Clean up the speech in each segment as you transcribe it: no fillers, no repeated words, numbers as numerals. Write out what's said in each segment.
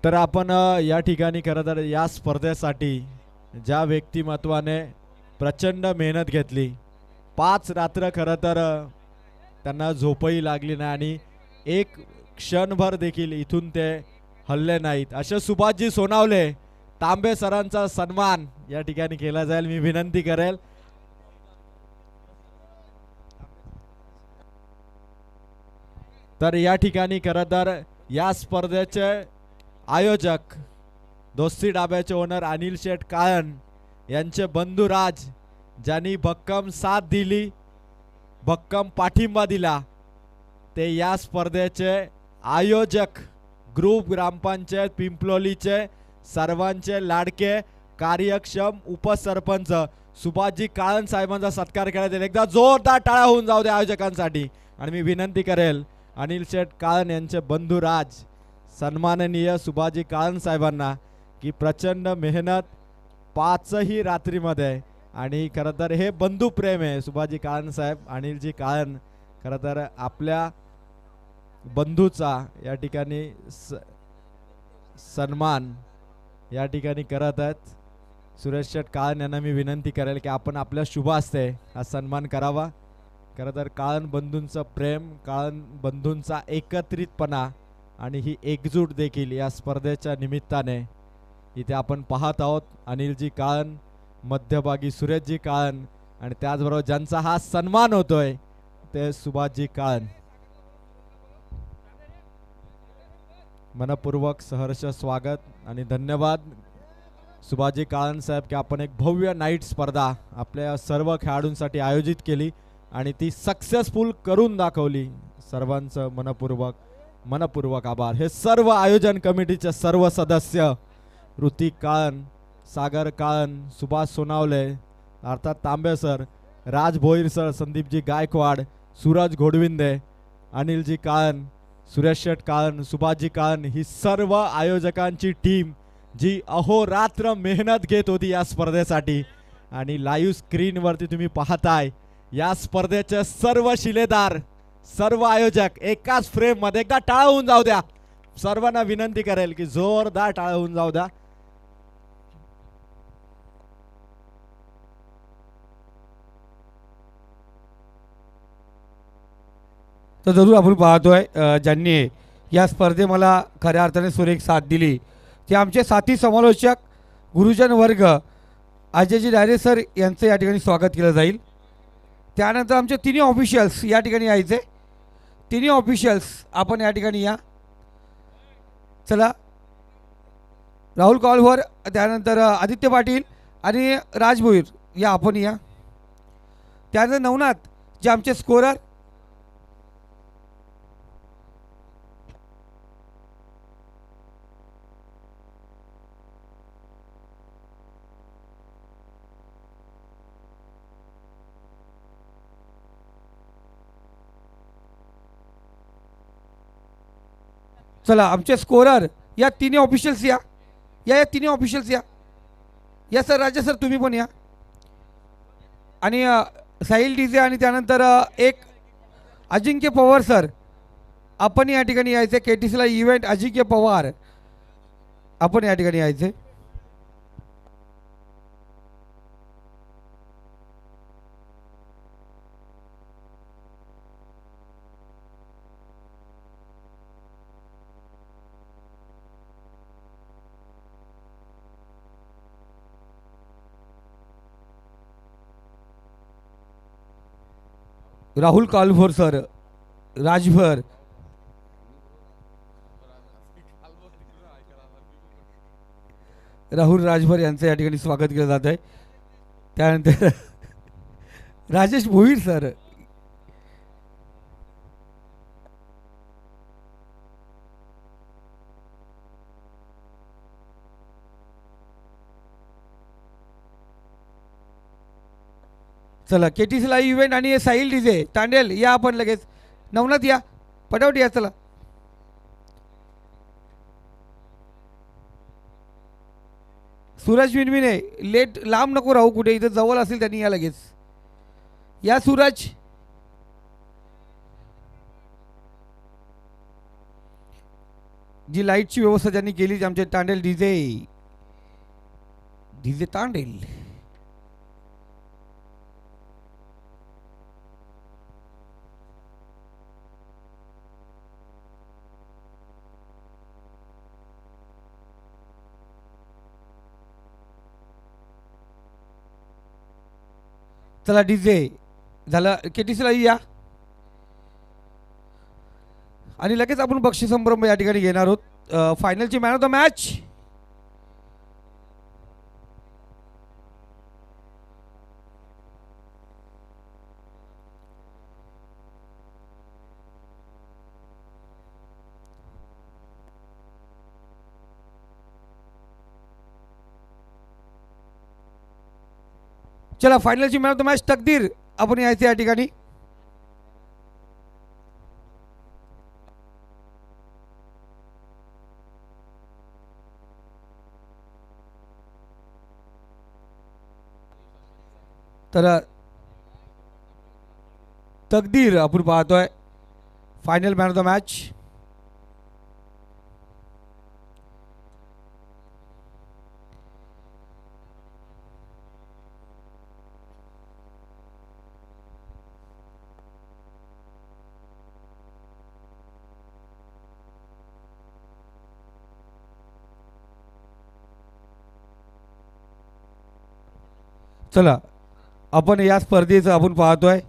तर आपण या ठिकाणी खरं तर या स्पर्धेसाठी ज्या व्यक्तिमत्वाने प्रचंड मेहनत घेतली, 5 रात्र खरं तर त्यांना झोपही लागली नाही आणि एक क्षणभर देखील इथून ते हल्ले नाहीत, असे सुभाषजी सोनावले तांबे सरांचा सन्मान या ठिकाणी केला जाईल. मी विनंती करेल. तर या ठिकाणी खरं तर या स्पर्धेचे आयोजक दोस्ती डाब्याचे ओनर अनिल शेठ काळन यांचे बंधू राज, ज्यांनी भक्कम साथ दिली, भक्कम पाठिंबा दिला, ते या स्पर्धेचे आयोजक ग्रुप ग्रामपंचायत पिंपलोलीचे सर्वांचे लाडके कार्यक्षम उपसरपंच सुभाषजी काळन साहेबांचा सत्कार करण्यात येईल. एकदा जोरदार टाळ्या होऊन जाऊ द्या आयोजकांसाठी. आणि मी विनंती करेल अनिल शेठ काळन यांचे बंधू राज, सन्माननीय सुभाषजी काळन साहेबांना, की प्रचंड मेहनत 5ही रात्रीमध्ये, आणि खरं तर हे बंधू प्रेम आहे. सुभाषजी काळन साहेब, अनिलजी काळन खरं तर आपल्या बंधूचा या ठिकाणी सन्मान या ठिकाणी करत आहेत. सुरेश शेठ काळन यांना मी विनंती करेल की आपण आपल्या शुभ हस्ते हा सन्मान करावा. खरं तर काळन बंधूंचं प्रेम, काळन बंधूंचा एकत्रितपणा आणि ही एकजूट देखील या स्पर्धेच्या निमित्ताने इथे आपण पाहत आहोत. अनिलजी काळन, मध्यभागी सुरेशजी काळन, आणि त्याचबरोबर ज्यांचा हा सन्मान होतोय ते सुभाषजी काळन. मनपूर्वक सहर्ष स्वागत आणि धन्यवाद सुभाषजी काळन साहेब की आपण एक भव्य नाईट स्पर्धा आपल्या सर्व खेळाडूंसाठी आयोजित केली आणि ती सक्सेसफुल करून दाखवली. सर्वांचं मनपूर्वक आभार. हे सर्व आयोजन कमिटीचे सर्व सदस्य ऋतिक काळन, सागर काळन, सुभाष सोनावले, अर्थात तांबे सर, राज भोईर सर, संदीपजी गायकवाड, सूरज घोडविंदे, अनिलजी काळन, सुरेश शेठ काळन, सुभाषजी काळन, ही सर्व आयोजकांची टीम जी अहोरात्र मेहनत घेत होती या स्पर्धेसाठी. आणि लाईव्ह स्क्रीनवरती तुम्ही पाहताय या स्पर्धेचे सर्व शिलेदार, सर्व आयोजक एकाच फ्रेम मध्ये. एकदा टाळा होऊन जाऊ द्या. सर्वांना विनंती करेल की जोरदार टाळा होऊन जाऊ द्या. तर जरूर आपण पाहतोय ज्यांनी या स्पर्धे मला खऱ्या अर्थाने सुरेख साथ दिली ते आमचे साथी समालोचक गुरुजन वर्ग अजयजी डायरे सर यांचं या ठिकाणी स्वागत केलं जाईल. त्यानंतर आमचे तिन्ही ऑफिशियल्स या ठिकाणी यायचे. तिन्ही ऑफिशियल्स आपण या ठिकाणी या. चला, राहुल कॉलवर, त्यानंतर आदित्य पाटील आणि राज भोईर या आपण या. त्यानंतर नवनाथ जे आमचे स्कोरर, चला आमचे स्कोरर या तिन्ही ऑफिशियल्स या. या तिन्ही ऑफिशियल्स या. या सर, राजा सर तुम्ही पण या. आणि साहिल डीजे आणि त्यानंतर एक अजिंक्य पवार सर आपण या ठिकाणी यायचे. KTCला इव्हेंट अजिंक्य पवार आपण या ठिकाणी यायचे. राहुल कालभोर सर, राजभर, राहुल राजभर यांचं या ठिकाणी स्वागत केलं जात आहे. त्यानंतर राजेश भोईर सर, चला KTCला इव्हेंट आणि साहिल डीजे तांडेल या आपण लगेच. नवनाथ या, पटावट या. चला सूरज मिनमिने, लेट लांब नको राहू, कुठे इथं जवळ असेल त्यांनी या लगेच. या सूरज. जी लाईटची व्यवस्था त्यांनी केली जी आमचे तांडेल डीजे डीजे तांडेल. चला डीजे झालं, KTCला या आणि लगेच आपण बक्षीस संभ्रम या ठिकाणी घेणार आहोत. फायनलची मॅन ऑफ द मॅच चला फायनलची मॅन ऑफ द मॅच तकदीर आपण यायचं या ठिकाणी. तर तकदीर आपण पाहतोय final man of the match. चला आपण या स्पर्धेचं आपण पाहतोय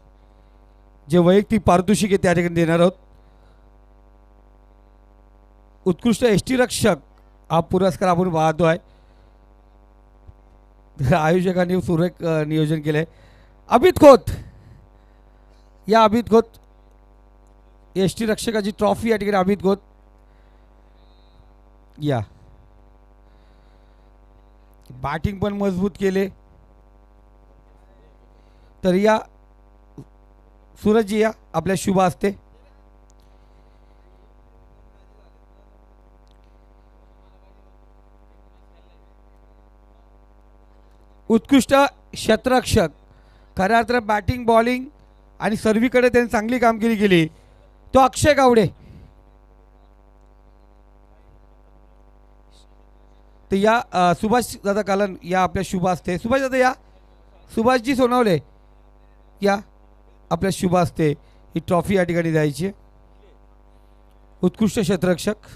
जे वैयक्तिक पारितोषिक आहे त्या ठिकाणी देणार आहोत. उत्कृष्ट यष्टीरक्षक हा पुरस्कार आपण पाहतोय. आयोजकांनी सुरेख नियोजन केलंय. अमित खोत या अमित खोत यष्टीरक्षकाची ट्रॉफी या ठिकाणी अमित खोत या. बॅटिंग पण मजबूत केले. तर या सूरजजी या आपल्या शुभ हस्ते. उत्कृष्ट क्षेत्ररक्षक खऱ्या अर्थाने बॅटिंग बॉलिंग आणि सर्वीकडे त्यांनी चांगली कामगिरी केली तो अक्षय गावडे. तर या सुभाष दादा कालन या आपल्या शुभ हस्ते. सुभाष दादा या. सुभाषजी सोनवले या आपल्या शुभ हस्ते ही ट्रॉफी या ठिकाणी द्यायची. उत्कृष्ट क्षेत्ररक्षक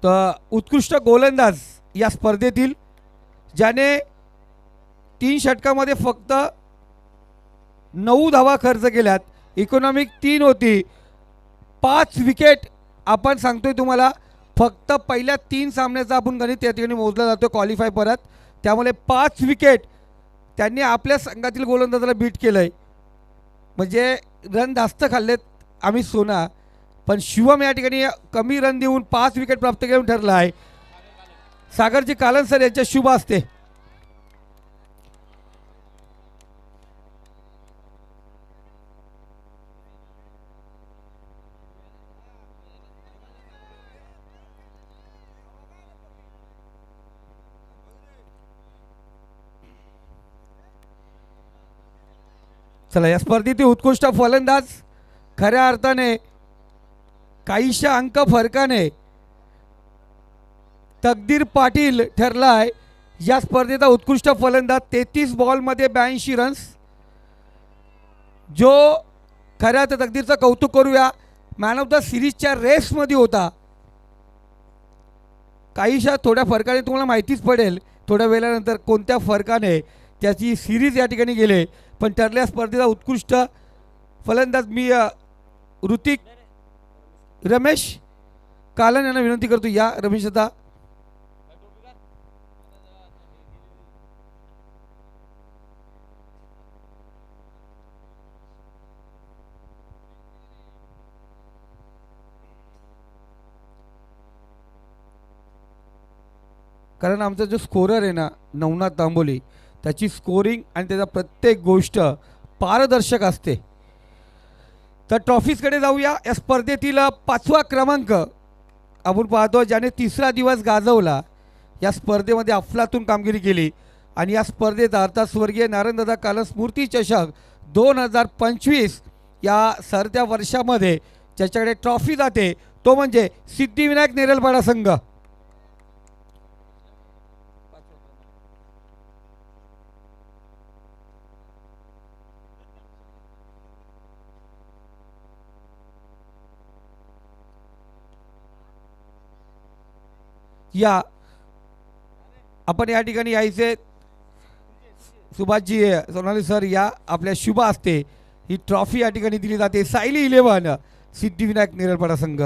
तर उत्कृष्ट गोलंदाज या स्पर्धेतील ज्याने 3 षटकामध्ये फक्त 9 धावा खर्च केल्यात. इकॉनॉमिक 3 होती. 5 विकेट आपण सांगतोय तुम्हाला. फक्त पहिल्या 3 सामन्याचा आपण गणित त्या ठिकाणी मोजला जातो क्वालिफाय परत. त्यामुळे 5 विकेट त्यांनी आपल्या संघातील गोलंदाजाला बीट केलंय. म्हणजे रन जास्त खाल्लेत आम्ही सोना. पण शिवम या ठिकाणी कमी रन देऊन 5 विकेट प्राप्त करून ठरला आहे. सागरजी कालन सर यांच्या शुभ हस्ते. चला या स्पर्धेतील उत्कृष्ट फलंदाज खऱ्या अर्थाने काहीशा अंक फरकाने तकदीर पाटील ठरला आहे या स्पर्धेचा उत्कृष्ट फलंदाज. 33 बॉलमध्ये 82 रन्स. जो खऱ्या अर्थ तकदीरचं कौतुक करूया. मॅन ऑफ द सिरीजच्या रेसमध्ये होता. काहीशा थोड्या फरकाने तुम्हाला माहितीच पडेल थोड्या वेळानंतर कोणत्या फरकाने त्याची सिरीज या ठिकाणी गेले. पण ठरल्या स्पर्धेचा उत्कृष्ट फलंदाज मी ऋतिक रमेश कालन यांना विनंती करतो या. रमेश आता कारण आमचा जो स्कोरर आहे ना नवनाथ तांबोली त्याची स्कोरिंग आणि त्याचा प्रत्येक गोष्ट पारदर्शक असते. तर ट्रॉफीजकडे जाऊया. या स्पर्धेतील 5वा क्रमांक आपण पाहतो ज्याने 3रा दिवस गाजवला या स्पर्धेमध्ये अफलातून कामगिरी केली आणि या स्पर्धेत अर्थात स्वर्गीय नारायणदादा कालस स्मृती चषक 2025 या सरत्या वर्षामध्ये ज्याच्याकडे ट्रॉफी जाते तो म्हणजे सिद्धिविनायक नेरलपाडा संघ. या आपण या ठिकाणी यायचे सुभाषजी सोनाली सर या आपल्या शुभ असते ही ट्रॉफी या ठिकाणी दिली जाते. सायली 11 सिद्धिविनायक नेरलपाडा संघ.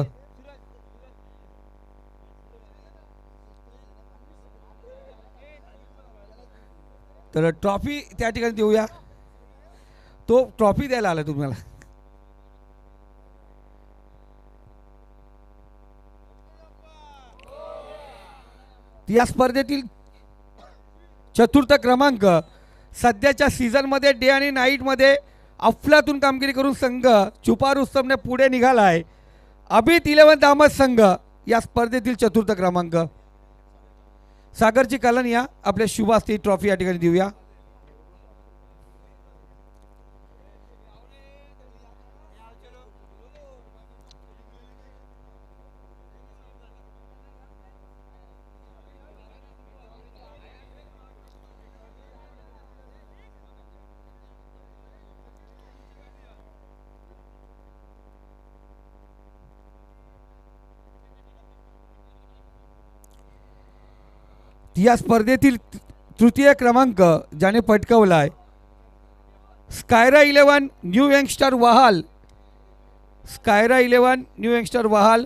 तर ट्रॉफी त्या ठिकाणी देऊया. तो ट्रॉफी द्यायला आला तुम्हाला. या स्पर्धेतील चतुर्थ क्रमांक सध्याच्या सीझनमध्ये डे आणि नाईटमध्ये अफलातून कामगिरी करून संघ छुपा रुस्तमने पुढे निघाला आहे. अभित 11 अहमद संघ या स्पर्धेतील चतुर्थ क्रमांक. सागरची कलन या आपल्या शुभ असते ट्रॉफी या ठिकाणी देऊया. या स्पर्धेतील तृतीय क्रमांक ज्याने पटकावला आहे स्कायरा 11 न्यू यंगस्टर वहाल. स्कायरा 11 न्यू यंगस्टर वहाल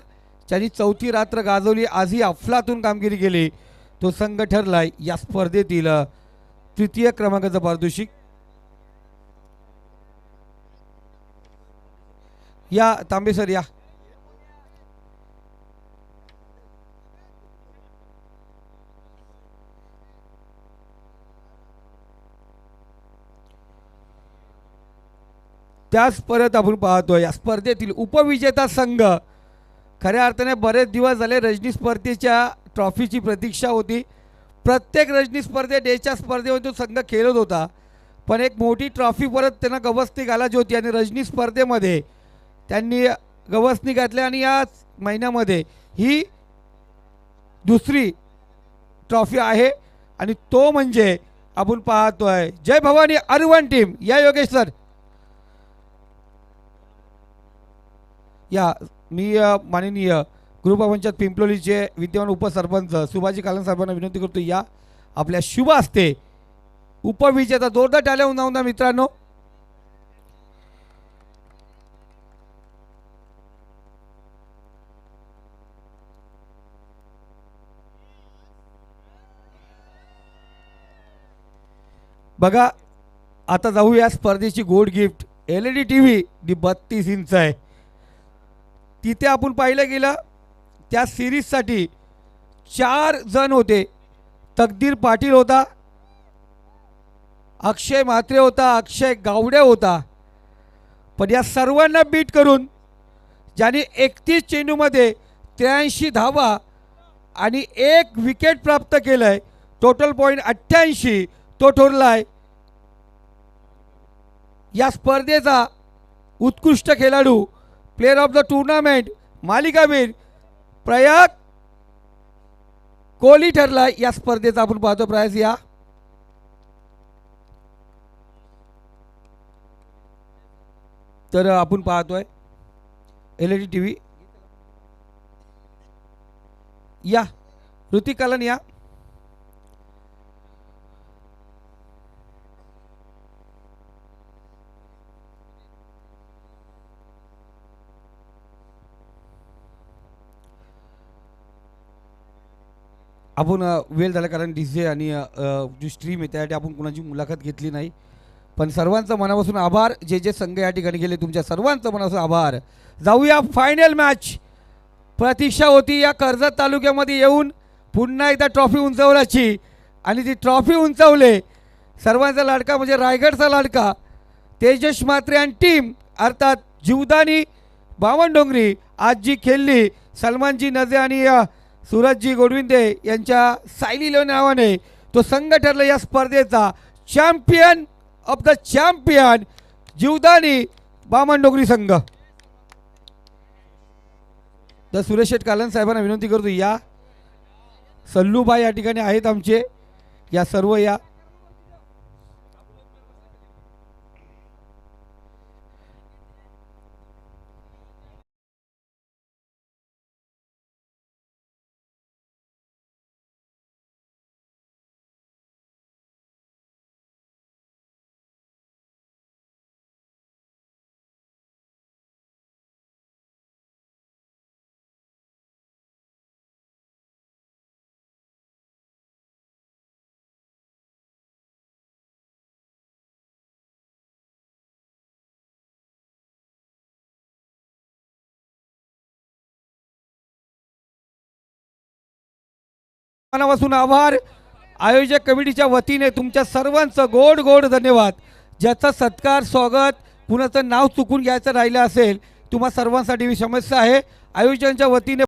ज्यांनी चौथी रात्र गाजवली आजही अफलातून कामगिरी केली तो संघ ठरलाय या स्पर्धेतील तृतीय क्रमांकाचा पारितोषिक. या तांबे सर या. त्याच परत आपण पाहतोय या स्पर्धेतील उपविजेता संघ. खऱ्या अर्थाने बरेच दिवस झाले रजनी स्पर्धेच्या ट्रॉफीची प्रतीक्षा होती. प्रत्येक रजनी स्पर्धे डेच्या स्पर्धेमध्ये तो संघ खेळत होता पण एक मोठी ट्रॉफी परत त्यांना गवसणी घालायची होती आणि रजनी स्पर्धेमध्ये त्यांनी गवसणी घातल्या आणि या महिन्यामध्ये ही दुसरी ट्रॉफी आहे आणि तो म्हणजे आपण पाहतोय जय भवानी अरवन टीम. या योगेश सर या. मी माननीय ग्रुपपंचायत पिंपलोलीचे विद्यमान उपसरपंच सुभाषजी कालन साहेबांना विनंती करतो या आपल्या शुभ असते उपविजेता जोरदार टाळ्या उंचावून मित्रांनो. बघा आता जाऊया स्पर्धेची गोड गिफ्ट LED TV 32 इंच आहे. तिथे आपण पाहिलं गेलं त्या सिरीजसाठी 4 जण होते. तकदीर पाटील होता, अक्षय म्हात्रे होता, अक्षय गावडे होता. पण या सर्वांना बीट करून ज्यांनी 31 चेंडूमध्ये 83 धावा आणि 1 विकेट प्राप्त केलंय टोटल पॉईंट 88 तो ठरलाय या स्पर्धेचा उत्कृष्ट खेळाडू प्लेयर ऑफ द टूर्नामेंट मालिकावीर प्रयाग कोहली ठरलाय या स्पर्धेचा. आपण पाहतो प्रयास या. तर आपण पाहतोय LED TV या. ऋतिक कलन या. आपण वेळ झाला कारण DJ आणि जी स्ट्रीम आहे त्यासाठी आपण कुणाची मुलाखत घेतली नाही पण सर्वांचं मनापासून आभार. जे जे संघ या ठिकाणी गेले तुमच्या सर्वांचं मनापासून आभार. जाऊया फायनल मॅच. प्रतीक्षा होती या कर्जत तालुक्यामध्ये येऊन पुन्हा एकदा ट्रॉफी उंचावण्याची आणि ती ट्रॉफी उंचावले सर्वांचा लाडका म्हणजे रायगडचा लाडका तेजस म्हात्रे आणि टीम अर्थात जीवदानी बावनडोंगरी आज जी खेळली सलमानजी नजे आणि सूरजजी गोडविंदे यांच्या सायली लेवन नावाने तो संघ ठरला या स्पर्धेचा champion of the champion Jivdani Bamandongri संघ. तर सुरेश शेठ कालन साहेबांना विनंती करतो या. सल्लूबाई या ठिकाणी आहेत आमचे, या सर्व या. मनापासून आभार. आयोजक कमिटीच्या वतीने तुमच्या सर्वांचं गोड गोड धन्यवाद. ज्याचा सत्कार स्वागत कुणाचं नाव चुकून घ्यायचं राहिलं असेल तुम्हा सर्वांसाठी मी समस्या आहे. आयोजकांच्या वतीने